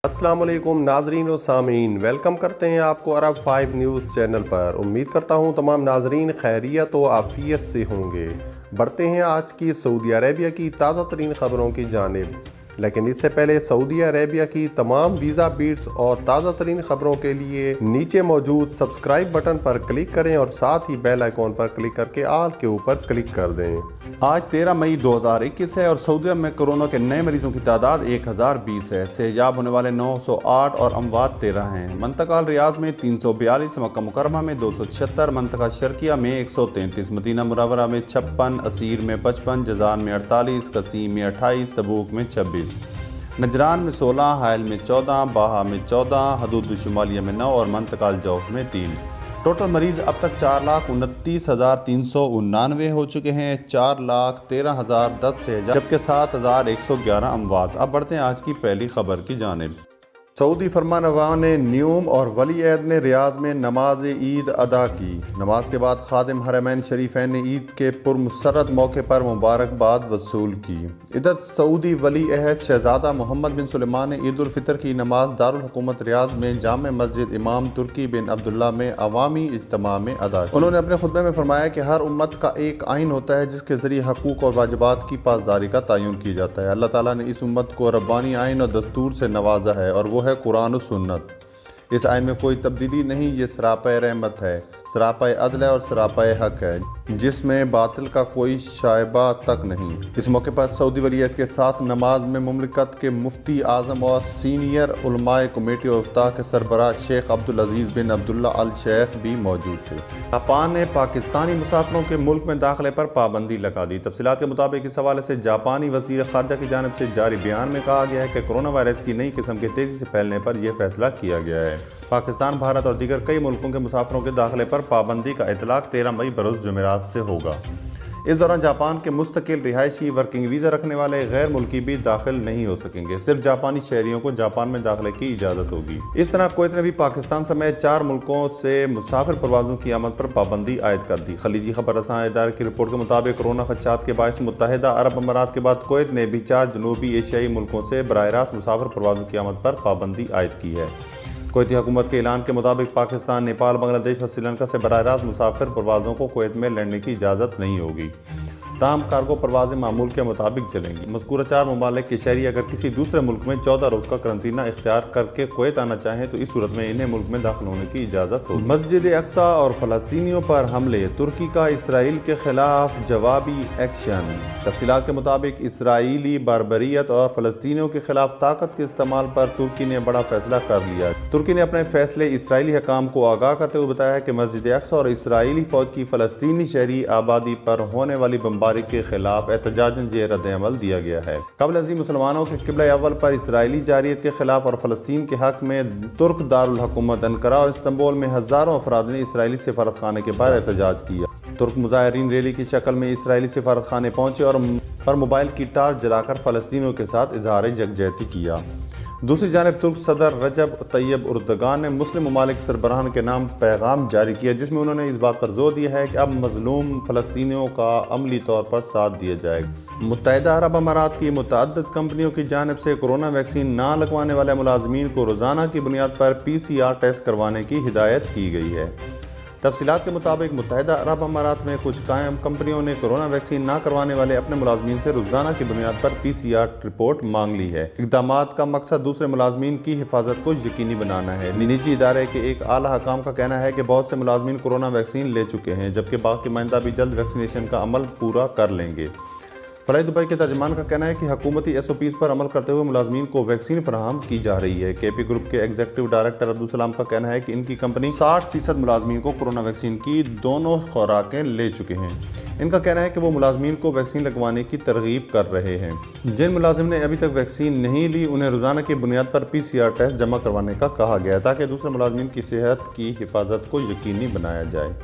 अस्सलाम वालेकुम नाजरीन और सामीन, वेलकम करते हैं आपको अरब 5 न्यूज़ चैनल पर। उम्मीद करता हूं तमाम नाजरीन खैरियत व आफियत से होंगे। बढ़ते हैं आज की सऊदी अरेबिया की ताज़ा तरीन ख़बरों की जानिब, लेकिन इससे पहले सऊदी अरेबिया की तमाम वीज़ा बीट्स और ताज़ा तरीन ख़बरों के लिए नीचे मौजूद सब्सक्राइब बटन पर क्लिक करें और साथ ही बेल आइकॉन पर क्लिक करके आल के ऊपर क्लिक कर दें। आज 13 मई 2021 है और सऊदी अरब में कोरोना के नए मरीजों की तादाद 1020 है। सेहजाब होने वाले 908 और अमवात 13 हैं। मंतका रियाज में 342, मक्का मुकरमा में 276, मंतका शर्किया में 133, मदीना मुनव्वरा में 56, असीर में 55, जज़ान में 48, कसीम में 28, तबूक में 26, नजरान में 16, हायल में 14, बाहा में 14, हदूद शुमालिया में 9 और मंतका जौफ में 3। टोटल मरीज़ अब तक 4,29,399 हो चुके हैं। 4,13,010 से जबकि 7,111 अमवात। अब बढ़ते हैं आज की पहली खबर की जानिब। सऊदी फरमानरवा ने न्यूम और वली अहद ने रियाज में नमाज ईद अदा की। नमाज के बाद खादिम हरमैन शरीफैन ने ईद के पुरमसरत मौके पर मुबारकबाद वसूल की। इधर सऊदी वली अहद शहजादा मोहम्मद बिन सुलेमान ने ईद उल फितर की नमाज दारुल हुकूमत रियाज में जामे मस्जिद इमाम तुर्की बिन अब्दुल्ला में अवामी इज्तिमा में अदा की। उन्होंने अपने खुतबे में फरमाया कि हर उम्मत का एक आइन होता है जिसके जरिए हकूक और वाजिबात की पासदारी का तयन किया जाता है। अल्लाह ताला ने इस उम्मत को रब्बानी आइन और दस्तूर से नवाजा है और वो है कुरान और सुन्नत। इस आइन में कोई तब्दीली नहीं, ये सरापा रहमत है, सरापा अदल है और सरापा हक है, जिसमें बातिल का कोई शायबा तक नहीं। इस मौके पर सऊदी वलीयत के साथ नमाज में मुमलिकत के मुफ्ती आज़म और सीनियर उलमाए कमेटी और इफ्ताह के सरबराह शेख अब्दुल अजीज़ बिन अब्दुल्ला अल शेख भी मौजूद थे। जापान ने पाकिस्तानी मुसाफिरों के मुल्क में दाखिले पर पाबंदी लगा दी। तफसीलात के मुताबिक इस हवाले से जापानी वज़ीर ख़ारजा की जानिब से जारी बयान में कहा गया है कि कोरोना वायरस की नई किस्म के तेज़ी से फैलने पर यह फैसला किया गया है। पाकिस्तान, भारत और दीगर कई मुल्कों के मुसाफिरों के दाखिले पर पाबंदी का इतलाक 13 मई बरोज़ जुमेरात से होगा। इस दौरान जापान के मुस्तकिल रिहायशी वर्किंग वीज़ा रखने वाले गैर मुल्की भी दाखिल नहीं हो सकेंगे। सिर्फ जापानी शहरियों को जापान में दाखिले की इजाज़त होगी। इस तरह कुवैत ने भी पाकिस्तान समेत 4 मुल्कों से मुसाफिर परवाज़ों की आमद पर पाबंदी आयद कर दी। खलीजी खबर रसां इदारे की रिपोर्ट के मुताबिक कोरोना खदशात के बायस मुत्तहिदा अरब अमारात के बाद कुवैत ने भी 4 जनूबी एशियाई मुल्कों से बराह रास्त मुसाफिर परवाज़ों की आमद पर पाबंदी आयद की है। कुवैती हुकूमत के ऐलान के मुताबिक पाकिस्तान, नेपाल, बांग्लादेश और श्रीलंका से बराह रास्त मुसाफिर परवाज़ों को कुवैत में लैंडने की इजाज़त नहीं होगी। ताहम कार्गो परवाज़ें मामूल के मुताबिक चलेंगी। मज़कूरा 4 ममालिक के शहरी अगर किसी दूसरे मुल्क में 14 रोज़ का करंतना इख्तियार करके कुवैत आना चाहें तो इस सूरत में इन्हें मुल्क में दाखिल होने की इजाज़त होगी। मस्जिद अक्सा और फ़लस्तीनियों पर हमले, तुर्की का इसराइल के खिलाफ जवाबी एक्शन। तफसीलात के मुताबिक इसराइली बारबरियत और फ़लस्तीनियों के खिलाफ ताकत के इस्तेमाल पर तुर्की ने बड़ा फैसला कर लिया। तुर्की ने अपने फैसले इसराइली हकाम को आगाह करते हुए बताया कि मस्जिद अक्सा और इसराइली फ़ौज की फ़लस्तीनी शहरी आबादी पर होने वाली के खिलाफ एहतजाजन जे रद्द अमल दिया गया है। कबल अज़ीम मुसलमानों के क़िबला अव्वल पर इसराइली जारियत के खिलाफ और फ़लस्तीन के हक में तुर्क दारुल हुकूमत अंकारा और इस्तांबुल में हज़ारों अफराद ने इसराइली सफारत खाने के बाहर एहतजाज किया। तुर्क मुजाहिरीन रैली की शक्ल में इसराइली सफारत खाने पहुंचे और मोबाइल की टार्च जलाकर फ़लस्तीनियों के साथ इजहार यकजहती किया। दूसरी जानिब तुर्क सदर रजब तैयब उर्दगान ने मुस्लिम ममालिक सरबराहान के नाम पैगाम जारी किया, जिसमें उन्होंने इस बात पर जोर दिया है कि अब मजलूम फ़लस्तीनियों का अमली तौर पर साथ दिया जाएगा। मुत्तहिदा अरब अमारात की मुतअद्दिद कंपनियों की जानिब से कोरोना वैक्सीन ना लगवाने वाले मुलाजमीन को रोज़ाना की बुनियाद पर PCR टेस्ट करवाने की हिदायत की गई है। तफसीलात के मुताबिक मुत्तहिदा अरब अमारात में कुछ कायम कंपनियों ने कोरोना वैक्सीन ना करवाने वाले अपने मुलाजमीन से रोज़ाना की बुनियाद पर PCR रिपोर्ट मांग ली है। इक़दामात का मकसद दूसरे मुलाजमीन की हिफाजत को यकीनी बनाना है। निजी इदारे के एक आला हकाम का कहना है कि बहुत से मुलाजमीन कोरोना वैक्सीन ले चुके हैं, जबकि बाकी माइंदा भी जल्द वैक्सीनेशन का अमल पूरा कर लेंगे। फलाई दुबई के तर्जमान का कहना है कि हुकूमती SOPs पर अमल करते हुए मुलाजमीन को वैक्सीन फराहम की जा रही है। KP ग्रुप के एग्जीक्यूटिव डायरेक्टर अब्दुल सलाम का कहना है कि इनकी कंपनी 60% मुलाजमीन को कोरोना वैक्सीन की दोनों खुराकें ले चुके हैं। इनका कहना है कि वो मुलाजमीन को वैक्सीन लगवाने की तरगीब कर रहे हैं। जिन मुलाजिम ने अभी तक वैक्सीन नहीं ली उन्हें रोज़ाना की बुनियाद पर PCR टेस्ट जमा करवाने का कहा गया ताकि दूसरे मुलाजमीन की सेहत की हिफाजत को यकीनी बनाया जाए।